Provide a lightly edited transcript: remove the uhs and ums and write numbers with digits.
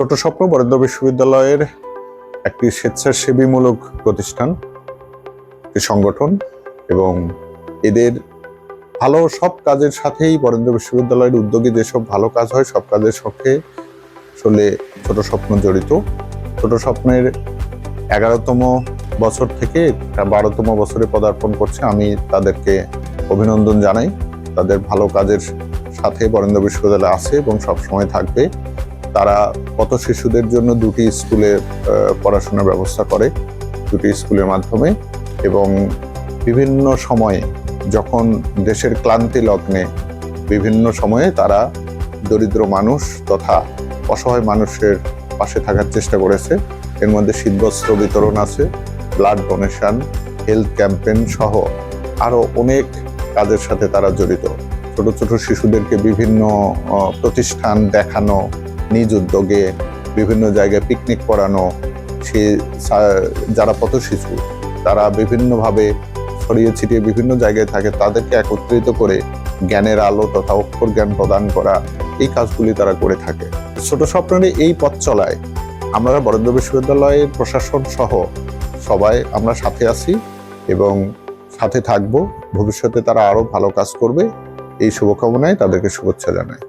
ছোট স্বপ্ন বরেন্দ্র বিশ্ববিদ্যালয়ের একটি স্বেচ্ছাসেবীমূলক প্রতিষ্ঠান, একটি সংগঠন, এবং এদের ভালো সব কাজের সাথেই বরেন্দ্র বিশ্ববিদ্যালয়ের উদ্যোগে যেসব ভালো কাজ হয় সব কাজের সাথে আসলে ছোট স্বপ্ন জড়িত। ছোট স্বপ্নের 11তম বছর থেকে 12তম বছরে পদার্পণ করছে। আমি তাদেরকে অভিনন্দন জানাই। তাদের ভালো কাজের সাথে বরেন্দ্র বিশ্ববিদ্যালয় আছে এবং সবসময় থাকবে। তারা পথ শিশুদের জন্য দুটি স্কুলে পড়াশোনার ব্যবস্থা করে, দুটি স্কুলের মাধ্যমে, এবং বিভিন্ন সময়ে যখন দেশের ক্লান্তি লগ্নে বিভিন্ন সময়ে তারা দরিদ্র মানুষ তথা অসহায় মানুষের পাশে থাকার চেষ্টা করেছে। এর মধ্যে শীতবস্ত্র বিতরণ আছে, ব্লাড ডোনেশন, হেলথ ক্যাম্পেইন সহ আরও অনেক কাজের সাথে তারা জড়িত। ছোট ছোট শিশুদেরকে বিভিন্ন প্রতিষ্ঠান দেখানো, নিজ উদ্যোগে বিভিন্ন জায়গায় পিকনিক করানো, সে যারা পথ শিশু তারা বিভিন্নভাবে ছড়িয়ে ছিটিয়ে বিভিন্ন জায়গায় থাকে, তাদেরকে একত্রিত করে জ্ঞানের আলো তথা অক্ষর জ্ঞান প্রদান করা, এই কাজগুলি তারা করে থাকে। ছোট স্বপ্নের এই পথ চলায় আমরা বরেন্দ্র বিশ্ববিদ্যালয়ের প্রশাসন সহ সবাই আমরা সাথে আছি এবং সাথে থাকব। ভবিষ্যতে তারা আরো ভালো কাজ করবে, এই শুভকামনায় তাদেরকে শুভেচ্ছা জানাই।